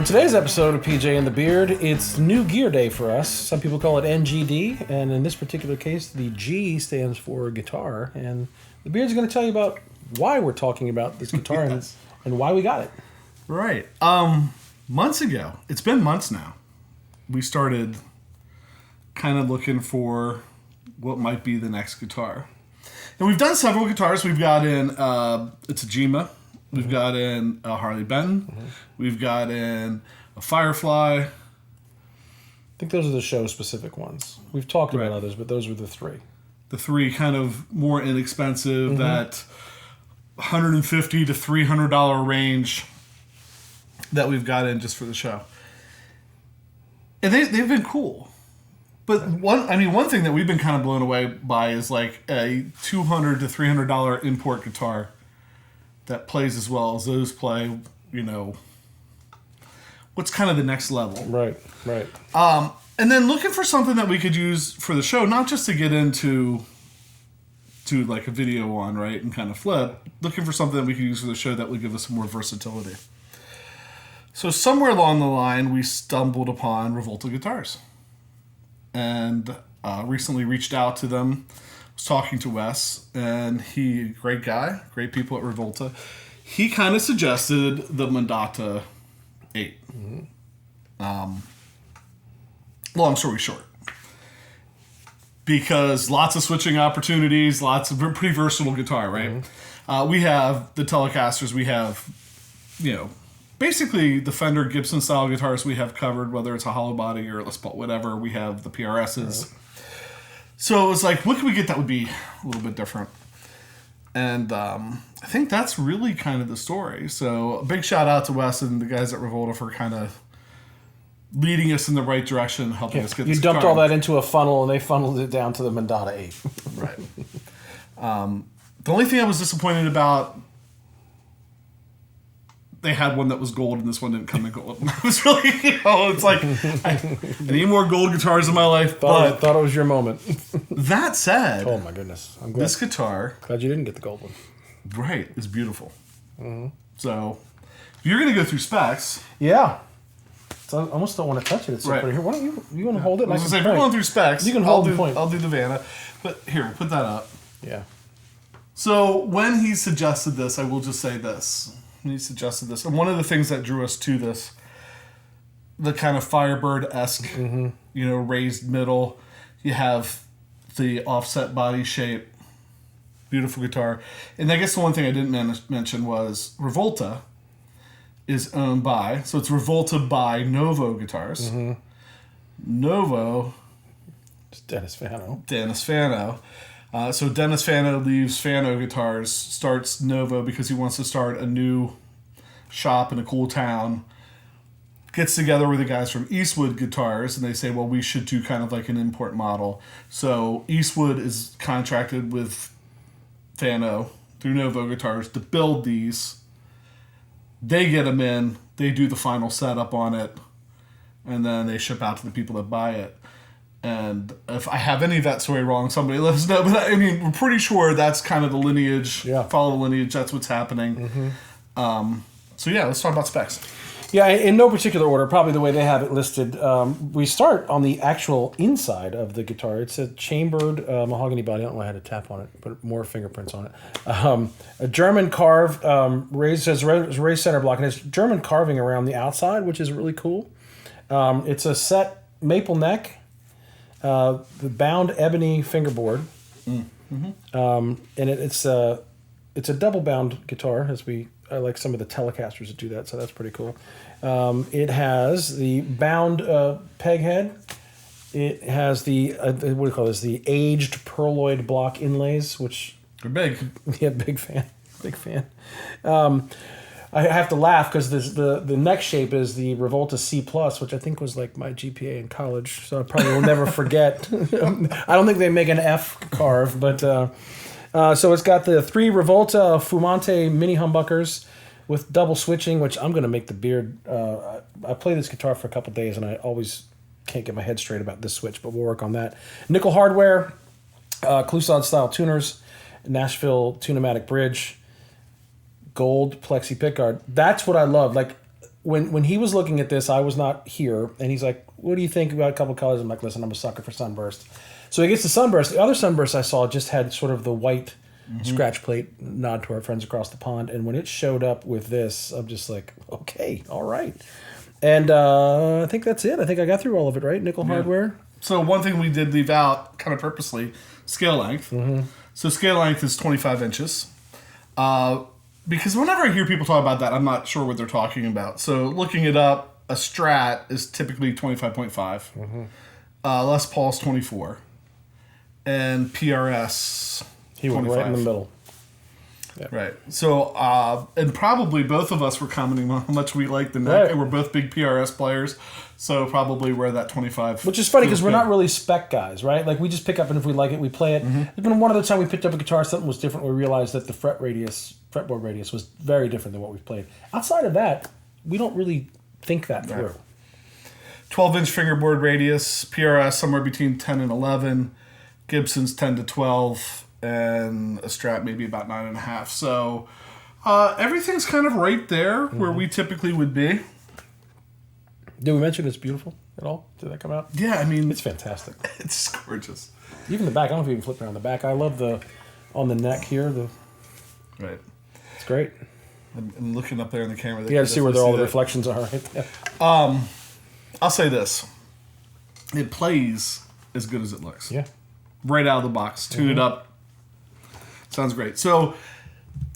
today's episode of PJ and the Beard, it's New Gear Day for us. Some people call it NGD, and in this particular case, the G stands for guitar. And the Beard's going to tell you about why we're talking about this guitar Yes. and why we got it. Right. Months ago, it's been months now, we started kind of looking for what might be the next guitar. And we've done several guitars. We've got in, it's a Jima. We've got in a Harley Benton. We've got in a Firefly. I think those are the show-specific ones. We've talked about others, but those were the three. The three kind of more inexpensive, that $150 to $300 range that we've got in just for the show. And they've been cool. But one thing that we've been kind of blown away by is like a $200 to $300 import guitar that plays as well as those play, you know, what's kind of the next level. Right. And then looking for something that we could use for the show, not just to get into like a video on, right, and kind of flip, looking for something that we could use for the show that would give us some more versatility. So somewhere along the line, we stumbled upon Rivolta Guitars. And recently reached out to them. Was talking to Wes, and great guy, great people at Rivolta. He kind of suggested the Mondata VIII. Long story short, because lots of switching opportunities, lots of pretty versatile guitar, right? We have the Telecasters, we have, you know, basically the Fender Gibson style guitars we have covered, whether it's a hollow body or Les Paul, whatever. We have the PRSs. So it was like, what can we get that would be a little bit different? And I think that's really kind of the story. So a big shout out to Wes and the guys at Rivolta for kind of leading us in the right direction, helping us get this You dumped guitar. all that into a funnel, and they funneled it down to the Mondata VIII. Right. The only thing I was disappointed about, they had one that was gold, and this one didn't come in gold. And I was really, you know, it's like, I need more gold guitars in my life. Thought it was your moment. That said, Oh my goodness. I'm glad. this guitar, Glad you didn't get the gold one. right, is beautiful. So, if you're going to go through specs, Yeah. So I almost don't want to touch it. It's so Right. pretty. Here, why don't you want to hold it? I was And going to say, I if can we're going point. through specs, You can hold the I'll point. do the Vanna. But here, we'll put that up. Yeah. So, when he suggested this, I will just say this. When he suggested this, and one of the things that drew us to this, the kind of Firebird-esque, you know, raised middle. You have the offset body shape. Beautiful guitar. And I guess the one thing I didn't mention was Rivolta is owned by, so it's Rivolta by Novo Guitars. Novo, It's Dennis Fano. Dennis Fano. So Dennis Fano leaves Fano Guitars, starts Novo because he wants to start a new shop in a cool town. Gets together with the guys from Eastwood Guitars, and they say, well, we should do kind of like an import model. So Eastwood is contracted with Fano through Novo Guitars to build these. They get them in, they do the final setup on it, and then they ship out to the people that buy it. And if I have any of that story wrong, somebody let us know. But I mean, we're pretty sure that's kind of the lineage. Yeah. Follow the lineage. That's what's happening. So yeah, let's talk about specs. Yeah, in no particular order, probably the way they have it listed. We start on the actual inside of the guitar. It's a chambered mahogany body. I don't know why I had a tap on it, but more fingerprints on it. A German carved raised center block, and it's German carving around the outside, which is really cool. It's a set maple neck, the bound ebony fingerboard, and it's a double bound guitar, I like some of the Telecasters that do that, so that's pretty cool. It has the bound peg head. It has the what do you call this? The aged pearloid block inlays, which They're big. yeah, big fan. I have to laugh because the neck shape is the Rivolta C+, which I think was like my GPA in college, so I probably will never forget. I don't think they make an F carve, but so it's got the 3 Rivolta Fumante mini humbuckers with double switching, which I'm going to make the Beard. I play this guitar for a couple days, and I always can't get my head straight about this switch, but we'll work on that. Nickel hardware, Clusad style tuners, Nashville Tunematic bridge, gold plexi pickguard. That's what I love. Like when he was looking at this, I was not here, and he's like, "What do you think about a couple colors?" I'm like, "Listen, I'm a sucker for Sunburst." So he gets the Sunburst. The other Sunburst I saw just had sort of the white scratch plate nod to our friends across the pond, and when it showed up with this, I'm just like, "Okay, all right." And I think that's it. I think I got through all of it, right? Nickel hardware. So one thing we did leave out, kind of purposely, scale length. So scale length is 25 inches. Because whenever I hear people talk about that, I'm not sure what they're talking about. So looking it up, a Strat is typically 25.5. Les Paul's 24. And PRS, He went 25. right in the middle. Yep. Right. So, and probably both of us were commenting on how much we like the neck. Right. And we're both big PRS players. So probably we're that 25. Which is funny because feels we're good. not really spec guys, right? Like we just pick up and if we like it, we play it. There's been one other time we picked up a guitar, something was different. We realized that the fretboard radius was very different than what we've played. Outside of that, we don't really think that through. 12-inch fingerboard radius, PRS somewhere between 10 and 11, Gibson's 10 to 12, and a Strat maybe about 9.5. So everything's kind of right there where we typically would be. Did we mention it's beautiful at all? Did that come out? Yeah, I mean, It's fantastic. it's gorgeous. Even the back, I don't know if you can flip around the back. I love the, on the neck here, Right. it's great. I'm looking up there in the camera. You got to see where all the reflections are, right? Yeah. I'll say this. It plays as good as it looks. Yeah. Right out of the box. Tune it up. Sounds great. So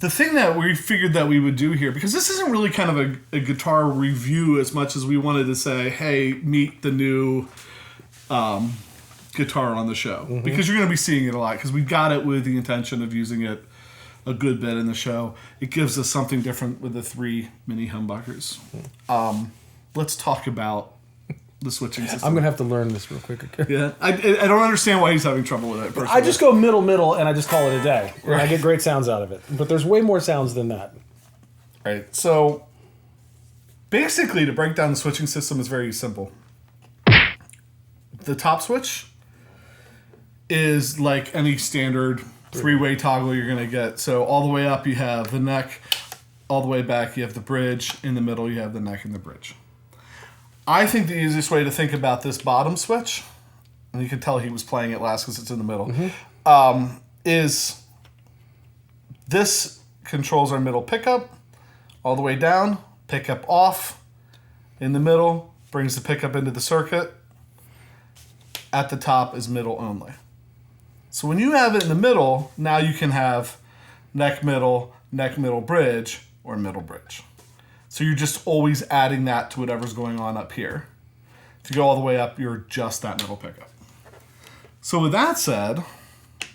the thing that we figured that we would do here, because this isn't really kind of a guitar review as much as we wanted to say, hey, meet the new guitar on the show. Because you're going to be seeing it a lot, because we got it with the intention of using it a good bit in the show. It gives us something different with the 3 mini humbuckers. Let's talk about the switching system. I'm going to have to learn this real quick. Yeah, I don't understand why he's having trouble with it. Personally. I just go middle, and I just call it a day. And I get great sounds out of it. But there's way more sounds than that. Right. So basically, to break down the switching system is very simple. The top switch is like any standard 3-way toggle you're going to get. So all the way up, you have the neck. All the way back, you have the bridge. In the middle, you have the neck and the bridge. I think the easiest way to think about this bottom switch, and you can tell he was playing it last because it's in the middle, is this controls our middle pickup. All the way down, pickup off. In the middle, brings the pickup into the circuit. At the top is middle only. So when you have it in the middle, now you can have neck middle, bridge, or middle bridge. So you're just always adding that to whatever's going on up here. If you go all the way up, you're just that middle pickup. So with that said,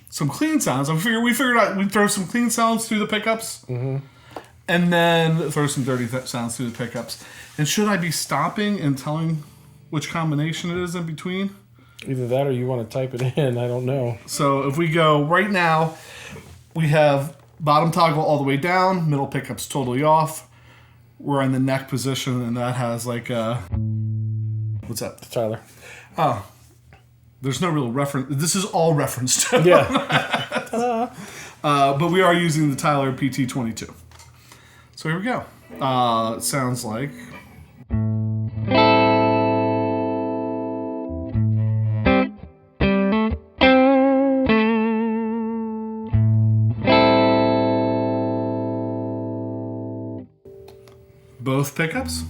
some clean sounds. We figured out we'd throw some clean sounds through the pickups, and then throw some dirty sounds through the pickups. And should I be stopping and telling which combination it is in between? Either that or you want to type it in. I don't know. So if we go right now, we have bottom toggle all the way down, middle pickups totally off. We're in the neck position, and that has like a... What's that? Tyler. Oh. There's no real reference. This is all referenced. Yeah. But we are using the Tyler PT22. So here we go. It sounds like... Both pickups.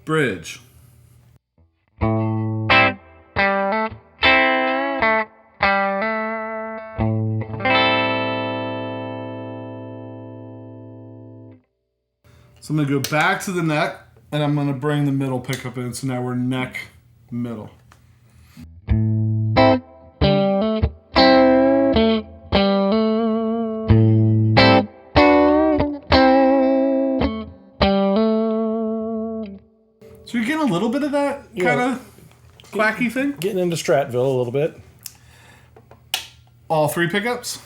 Bridge. So I'm going to go back to the neck, and I'm going to bring the middle pickup in. So now we're neck, middle. So you're getting a little bit of that kind of quacky thing? Getting into Stratville a little bit. All 3 pickups?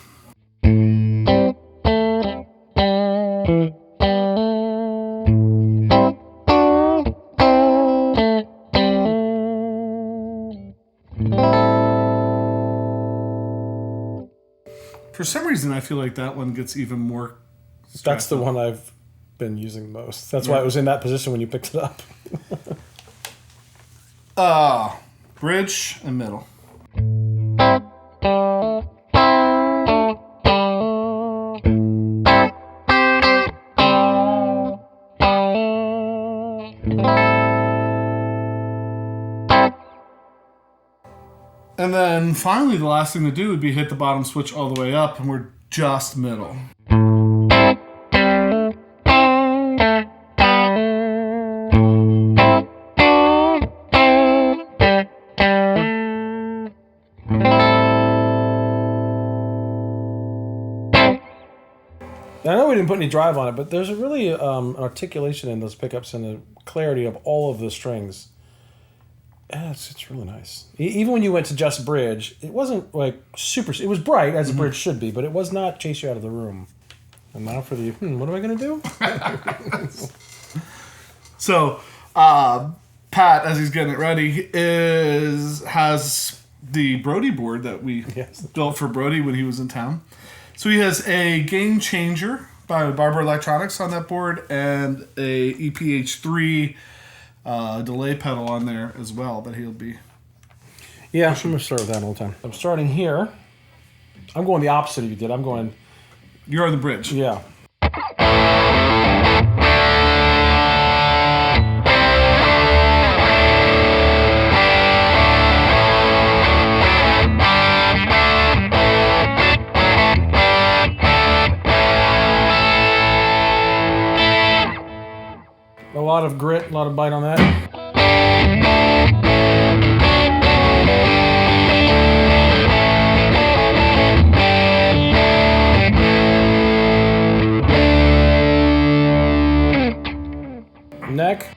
For some reason, I feel like that one gets even more. That's the one I've been using most. That's why it was in that position when you picked it up. Bridge and middle. And then finally, the last thing to do would be hit the bottom switch all the way up, and we're just middle. I know we didn't put any drive on it, but there's a really an articulation in those pickups and a clarity of all of the strings. Yeah, it's really nice. Even when you went to just bridge, it wasn't like super. It was bright as a bridge should be, but it was not chase you out of the room. And now for the what am I going to do? So, Pat, as he's getting it ready, has the Brody board that we built for Brody when he was in town. So he has a Game Changer by Barber Electronics on that board and a EPH3 delay pedal on there as well that he'll be. Yeah, I'm going to start with that all the time. I'm starting here. I'm going the opposite of you did. You're on the bridge. Yeah. A lot of grit, a lot of bite on that. Neck.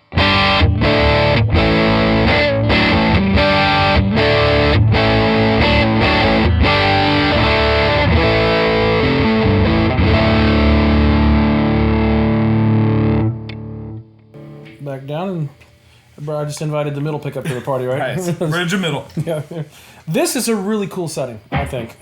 Back down, and I just invited the middle pickup to the party, right? Right. Bridge and middle. Yeah. This is a really cool setting, I think.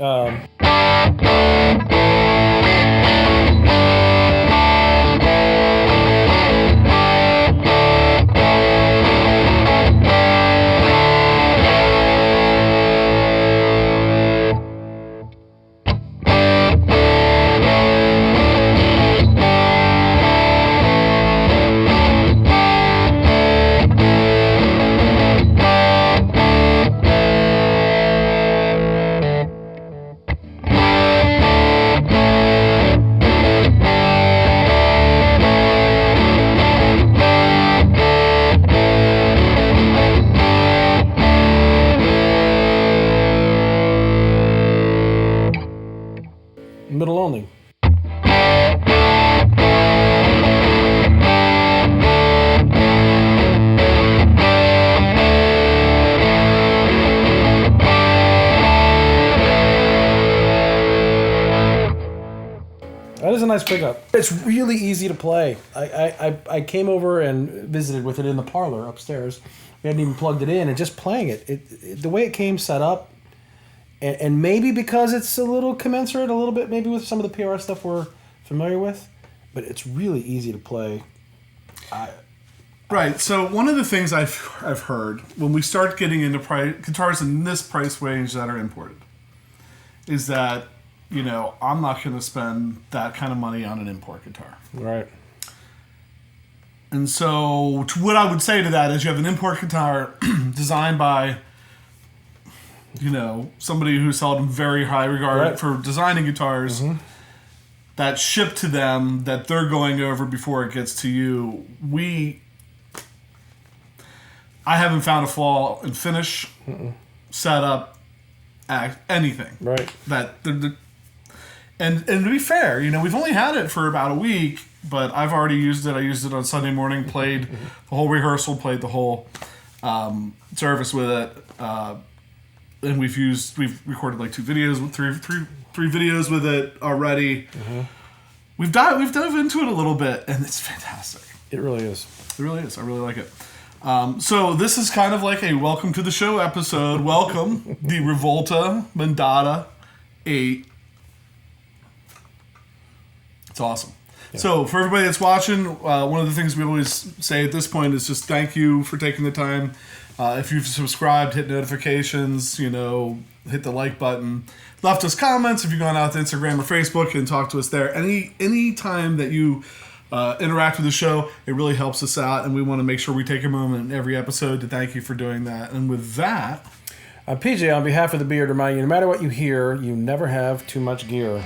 Middle only. That is a nice pickup. It's really easy to play. I came over and visited with it in the parlor upstairs. We hadn't even plugged it in, and just playing it the way it came set up, and maybe because it's a little commensurate, a little bit maybe with some of the PRS stuff we're familiar with, but it's really easy to play. Right. So one of the things I've heard when we start getting into guitars in this price range that are imported is that, you know, I'm not going to spend that kind of money on an import guitar. Right. And so what I would say to that is you have an import guitar designed by, you know, somebody who's held in very high regard for designing guitars that ship to them, that they're going over before it gets to you. I haven't found a flaw in finish, setup, anything. Right. And to be fair, you know, we've only had it for about a week, but I've already used it. I used it on Sunday morning, played the whole rehearsal, played the whole service with it. And we've recorded like 2 videos with three videos with it already. We've dove into it a little bit, and it's fantastic. It really is. It really is. I really like it. So this is kind of like a welcome to the show episode. Welcome, the Rivolta Mondata VIII It's awesome. Yeah. So for everybody that's watching, one of the things we always say at this point is just thank you for taking the time. If you've subscribed, hit notifications, hit the like button. Left us comments if you've gone out to Instagram or Facebook and talk to us there. Any time that you interact with the show, it really helps us out, and we want to make sure we take a moment in every episode to thank you for doing that. And with that, PJ, on behalf of the Beard, remind you, no matter what you hear, you never have too much gear.